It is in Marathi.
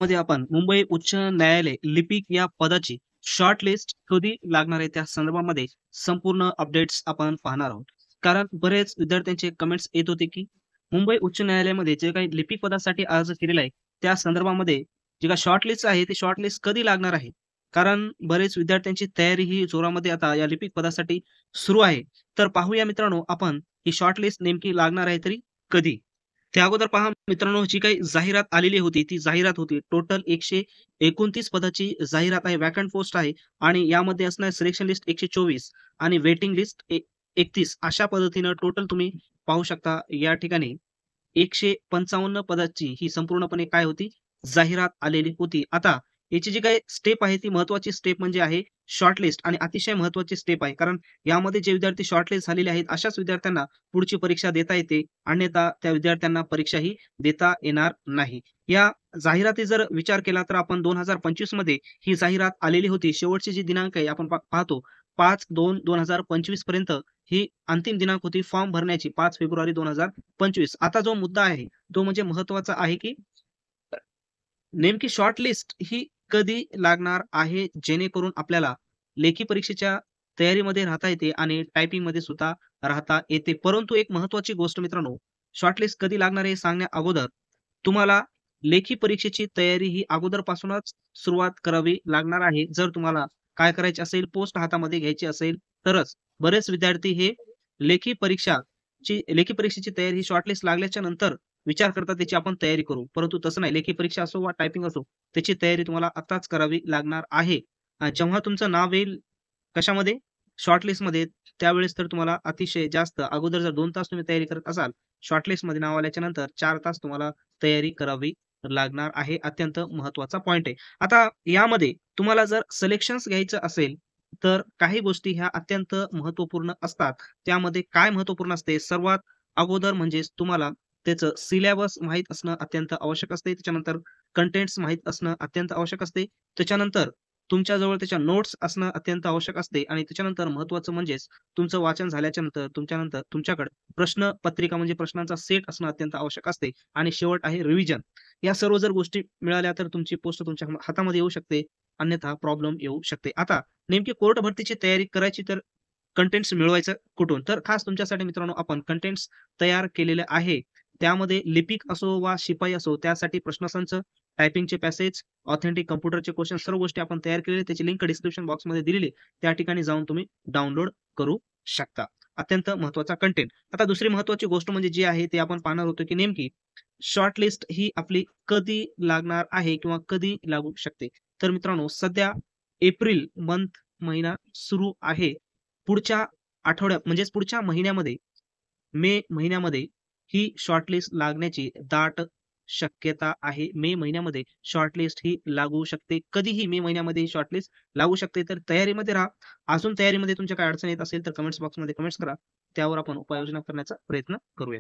मध्ये आपण मुंबई उच्च न्यायालय लिपिक या पदाची शॉर्ट लिस्ट कधी लागणार आहे त्या संदर्भामध्ये संपूर्ण अपडेट्स आपण पाहणार आहोत. कारण बरेच विद्यार्थ्यांचे कमेंट्स येत होते की मुंबई उच्च न्यायालयामध्ये जे काही लिपिक पदासाठी अर्ज केलेला आहे त्या संदर्भामध्ये जी काही शॉर्ट लिस्ट आहे ती शॉर्ट लिस्ट कधी लागणार आहे. कारण बरेच विद्यार्थ्यांची तयारी ही जोरामध्ये आता या लिपिक पदासाठी सुरू आहे. तर पाहूया मित्रांनो आपण ही शॉर्ट लिस्ट नेमकी लागणार आहे तरी कधी. त्या अगोदर पहा मित्रांनो, जी काही जाहिरात आलेली होती, ती जाहिरात होती टोटल 129 पदाची जाहिरात आहे, व्हॅकंट पोस्ट आहे आणि यामध्ये असणार सिलेक्शन लिस्ट 124 आणि वेटिंग लिस्ट 31 अशा पद्धतीनं टोटल तुम्ही पाहू शकता या ठिकाणी 155 पदाची ही संपूर्णपणे काय होती, जाहिरात आलेली होती. आता याची जी काही स्टेप आहे ती महत्त्वाची स्टेप म्हणजे आहे शॉर्टलिस्ट आणि अतिशय महत्त्वाची स्टेप आहे. कारण यामध्ये जे विद्यार्थी शॉर्टलिस्ट झालेले आहेत, अशाच विद्यार्थ्यांना पुढची परीक्षा देता येते. अन्यथा त्या विद्यार्थ्यांना परीक्षाही देता येणार नाही. या जाहिराती जर विचार केला तर आपण 2025 मध्ये ही जाहिरात आलेली होती. शेवटची जी दिनांक आहे आपण पाहतो 5/2/2025 पर्यंत ही अंतिम दिनांक होती फॉर्म भरण्याची 5 फेब्रुवारी 2025. आता जो मुद्दा आहे तो म्हणजे महत्त्वाचा आहे की नेमकी शॉर्टलिस्ट ही कधी लागणार आहे, जेणेकरून आपल्याला लेखी परीक्षेच्या तयारीमध्ये राहता येते आणि टायपिंगमध्ये सुद्धा राहता येते. परंतु एक महत्त्वाची गोष्ट मित्रांनो, शॉर्टलिस्ट कधी लागणार आहे सांगण्या अगोदर तुम्हाला लेखी परीक्षेची तयारी ही अगोदरपासूनच सुरुवात करावी लागणार आहे. जर तुम्हाला काय करायचे असेल, पोस्ट हातामध्ये घ्यायची असेल तरच. बरेच विद्यार्थी हे लेखी परीक्षेची तयारी ही शॉर्टलिस्ट लागल्याच्या नंतर विचार करता त्याची आपण तयारी करू. परंतु तसं नाही. लेखी परीक्षा असो वा टायपिंग असो, त्याची तयारी तुम्हाला आत्ताच करावी लागणार आहे. जेव्हा तुमचं नाव येईल कशामध्ये? शॉर्टलिस्टमध्ये, त्यावेळेस तर तुम्हाला अतिशय जास्त अगोदर जर 2 तास तुम्ही तयारी करत असाल, शॉर्टलिस्टमध्ये नाव आल्याच्या नंतर 4 तास तुम्हाला तयारी करावी लागणार आहे. अत्यंत महत्त्वाचा पॉइंट आहे. आता यामध्ये तुम्हाला जर सिलेक्शन्स घ्यायचं असेल, तर काही गोष्टी ह्या अत्यंत महत्त्वपूर्ण असतात. त्यामध्ये काय महत्त्वपूर्ण असते? सर्वात अगोदर म्हणजेच तुम्हाला त्याचं सिलेबस माहीत असणं अत्यंत आवश्यक असते. त्याच्यानंतर कंटेंट्स माहीत असणं अत्यंत आवश्यक असते. त्याच्यानंतर तुमच्याजवळ त्याच्या नोट्स असणं अत्यंत आवश्यक असते आणि त्याच्यानंतर महत्त्वाचं म्हणजेच तुमचं वाचन झाल्याच्या नंतर तुमच्याकडे प्रश्नपत्रिका म्हणजे प्रश्नांचा सेट असणं अत्यंत आवश्यक असते आणि शेवट आहे रिव्हिजन. या सर्व जर गोष्टी मिळाल्या तर तुमची पोस्ट तुमच्या हातामध्ये येऊ शकते. अन्यथा प्रॉब्लेम येऊ शकते. आता नेमकी कोर्ट भरतीची तयारी करायची तर कंटेंट्स मिळवायचं कुठून? तर खास तुमच्यासाठी मित्रांनो आपण कंटेंट्स तयार केलेले आहे. त्यामध्ये लिपिक असो वा शिपाई असो त्यासाठी प्रश्नसंच, टायपिंगचे पॅसेज, ऑथेंटिक कॉम्प्युटरचे क्वेश्चन सर्व गोष्टी आपण तयार केलेल्या त्याची लिंक डिस्क्रिप्शन बॉक्समध्ये दिलेली आहे. त्या ठिकाणी जाऊन तुम्ही डाउनलोड करू शकता. अत्यंत महत्त्वाचा कंटेंट. आता दुसरी महत्त्वाची गोष्ट म्हणजे जी आहे ते आपण पाहणार होतो की नेमकी शॉर्टलिस्ट ही आपली कधी लागणार आहे किंवा कधी लागू शकते? तर मित्रांनो सध्या एप्रिल महिना सुरू आहे. पुढच्या आठवड्यात म्हणजेच पुढच्या महिन्यामध्ये मे महिन्यामध्ये ही शॉर्टलिस्ट लागण्याची दाट शक्यता आहे. मे महिन्यामध्ये शॉर्टलिस्ट ही लागू शकते. कधीही मे महिन्यामध्ये ही शॉर्टलिस्ट लागू शकते. तर तयारीमध्ये राहा. अजून तयारीमध्ये तुमच्या काही अडचण येत असेल तर कमेंट्स बॉक्समध्ये कमेंट्स करा. त्यावर आपण उपाययोजना करण्याचा प्रयत्न करूया.